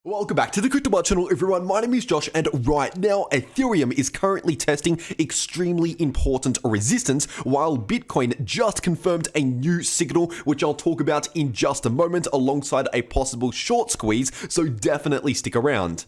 Welcome back to the cryptoworld channel, everyone. My name is Josh, and right now Ethereum is currently testing extremely important resistance, while Bitcoin just confirmed a new signal, which I'll talk about in just a moment, alongside a possible short squeeze, so definitely stick around.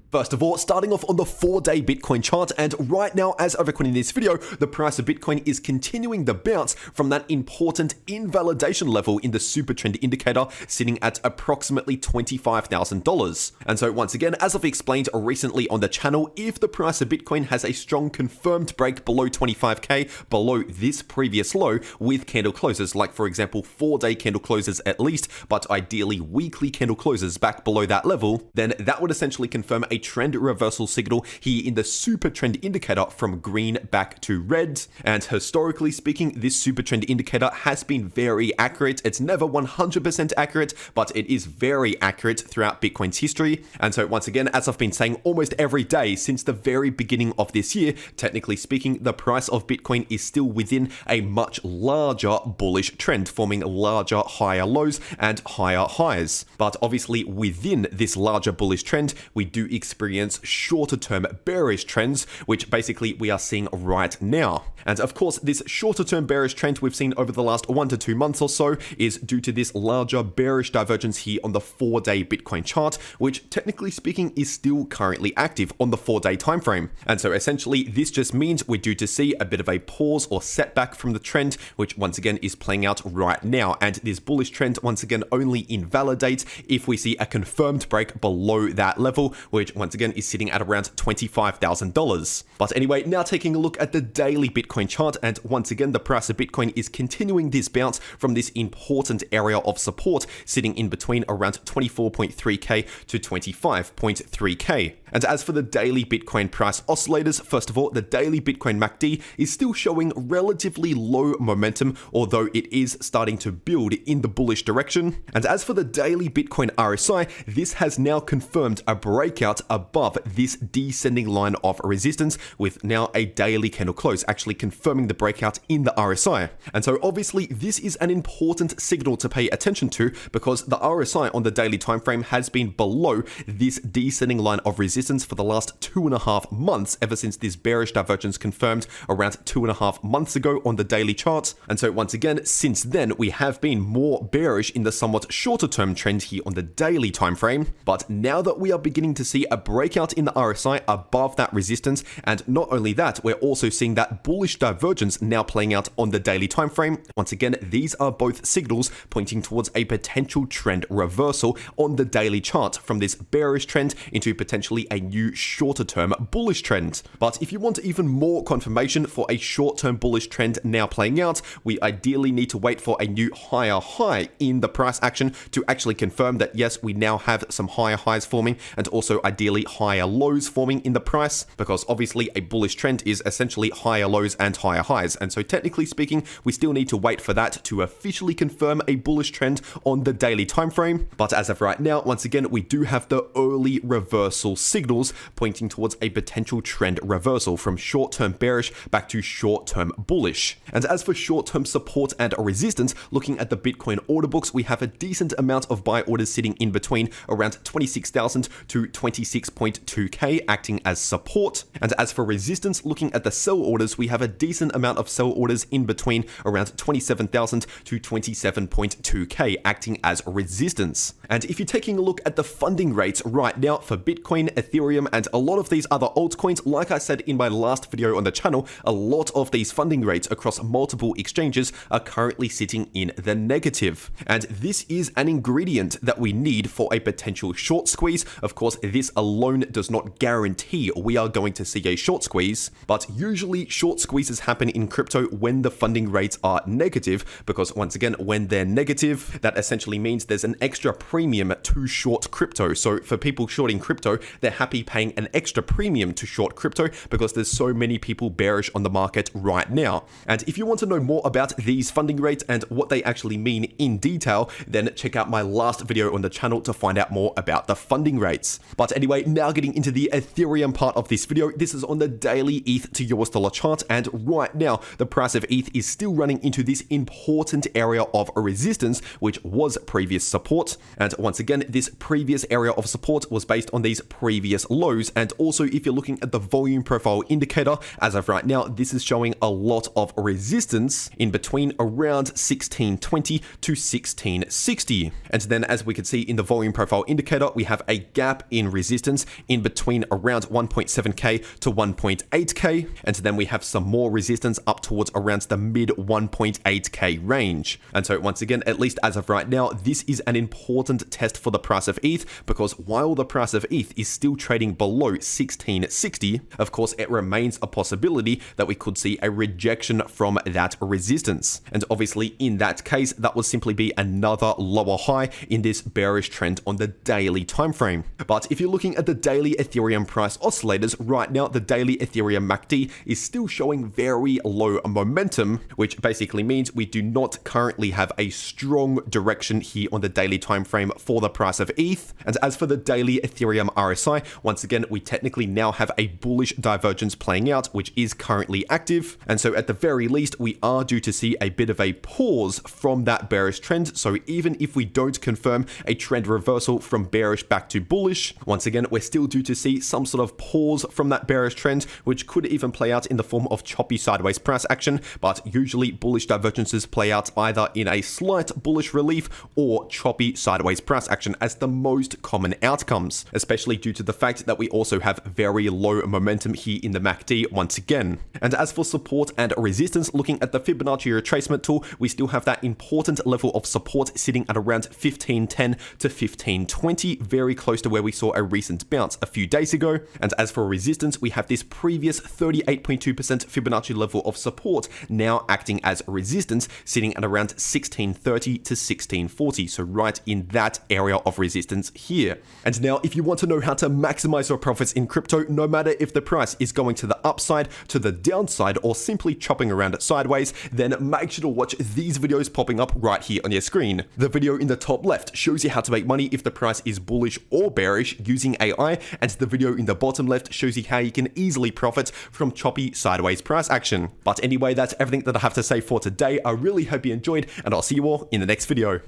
First of all, starting off on the 4-day Bitcoin chart, and right now, as of recording this video, the price of Bitcoin is continuing the bounce from that important invalidation level in the super trend indicator, sitting at approximately $25,000. And so once again, as I've explained recently on the channel, if the price of Bitcoin has a strong confirmed break below 25k, below this previous low, with candle closes, like for example 4-day candle closes at least, but ideally weekly candle closes back below that level, then that would essentially confirm a trend reversal signal here in the super trend indicator from green back to red. And historically speaking, this super trend indicator has been very accurate. It's never 100% accurate, but it is very accurate throughout Bitcoin's history. And so once again, as I've been saying almost every day since the very beginning of this year, technically speaking, the price of Bitcoin is still within a much larger bullish trend, forming larger higher lows and higher highs. But obviously within this larger bullish trend, we do experience shorter term bearish trends, which basically we are seeing right now. And of course, this shorter term bearish trend we've seen over the last 1 to 2 months or so is due to this larger bearish divergence here on the 4-day Bitcoin chart, which technically speaking is still currently active on the 4-day time frame. And so essentially this just means we're due to see a bit of a pause or setback from the trend, which once again is playing out right now. And this bullish trend once again only invalidates if we see a confirmed break below that level, which once again is sitting at around $25,000. But anyway, now taking a look at the daily Bitcoin chart, and once again the price of Bitcoin is continuing this bounce from this important area of support, sitting in between around 24.3k to 25.3k. And as for the daily Bitcoin price oscillators, first of all, the daily Bitcoin MACD is still showing relatively low momentum, although it is starting to build in the bullish direction. And as for the daily Bitcoin RSI, this has now confirmed a breakout above this descending line of resistance, with now a daily candle close actually confirming the breakout in the RSI. And so obviously this is an important signal to pay attention to, because the RSI on the daily time frame has been below this descending line of resistance for the last 2.5 months, ever since this bearish divergence confirmed around 2.5 months ago on the daily chart. And so once again, since then we have been more bearish in the somewhat shorter term trend here on the daily time frame. But now that we are beginning to see a breakout in the RSI above that resistance, and not only that, we're also seeing that bullish divergence now playing out on the daily time frame. Once again, these are both signals pointing towards a potential trend reversal on the daily chart from this bearish trend into potentially a new shorter term bullish trend. But if you want even more confirmation for a short term bullish trend now playing out, we ideally need to wait for a new higher high in the price action to actually confirm that yes, we now have some higher highs forming, and also ideally higher lows forming in the price, because obviously a bullish trend is essentially higher lows and higher highs. And so technically speaking, we still need to wait for that to officially confirm a bullish trend on the daily time frame. But as of right now, once again, we do have the early reversal signals pointing towards a potential trend reversal from short-term bearish back to short-term bullish. And as for short-term support and resistance, looking at the Bitcoin order books, we have a decent amount of buy orders sitting in between around 26,000 to 26.2k, acting as support. And as for resistance, looking at the sell orders, we have a decent amount of sell orders in between around 27,000 to 27.2k, acting as resistance. And if you're taking a look at the funding rates right now for Bitcoin, Ethereum, and a lot of these other altcoins, like I said in my last video on the channel, a lot of these funding rates across multiple exchanges are currently sitting in the negative. And this is an ingredient that we need for a potential short squeeze. Of course, this alone does not guarantee we are going to see a short squeeze, but usually short squeezes happen in crypto when the funding rates are negative, because once again, when they're negative, that essentially means there's an extra premium to short crypto. So for people shorting crypto, there happy paying an extra premium to short crypto because there's so many people bearish on the market right now. And if you want to know more about these funding rates and what they actually mean in detail, then check out my last video on the channel to find out more about the funding rates. But anyway, now getting into the Ethereum part of this video, this is on the daily ETH to US dollar chart, and right now the price of ETH is still running into this important area of resistance, which was previous support. And once again, this previous area of support was based on these previous lows. And also, if you're looking at the volume profile indicator, as of right now, this is showing a lot of resistance in between around 1620 to 1660. And then as we can see in the volume profile indicator, we have a gap in resistance in between around 1.7k to 1.8k. And then we have some more resistance up towards around the mid 1.8k range. And so once again, at least as of right now, this is an important test for the price of ETH, because while the price of ETH is still trading below 1660, of course, it remains a possibility that we could see a rejection from that resistance. And obviously in that case, that would simply be another lower high in this bearish trend on the daily time frame. But if you're looking at the daily Ethereum price oscillators, right now the daily Ethereum MACD is still showing very low momentum, which basically means we do not currently have a strong direction here on the daily time frame for the price of ETH. And as for the daily Ethereum RSI, once again, we technically now have a bullish divergence playing out, which is currently active. And so at the very least, we are due to see a bit of a pause from that bearish trend. So even if we don't confirm a trend reversal from bearish back to bullish, once again, we're still due to see some sort of pause from that bearish trend, which could even play out in the form of choppy sideways price action. But usually bullish divergences play out either in a slight bullish relief or choppy sideways price action as the most common outcomes, especially due to the fact that we also have very low momentum here in the MACD once again. And as for support and resistance, looking at the Fibonacci retracement tool, we still have that important level of support sitting at around 1510 to 1520, very close to where we saw a recent bounce a few days ago. And as for resistance, we have this previous 38.2% Fibonacci level of support now acting as resistance, sitting at around 1630 to 1640, so right in that area of resistance here. And now, if you want to know how to maximize your profits in crypto, no matter if the price is going to the upside, to the downside, or simply chopping around it sideways, then make sure to watch these videos popping up right here on your screen. The video in the top left shows you how to make money if the price is bullish or bearish using AI, and the video in the bottom left shows you how you can easily profit from choppy sideways price action. But anyway, that's everything that I have to say for today. I really hope you enjoyed, and I'll see you all in the next video.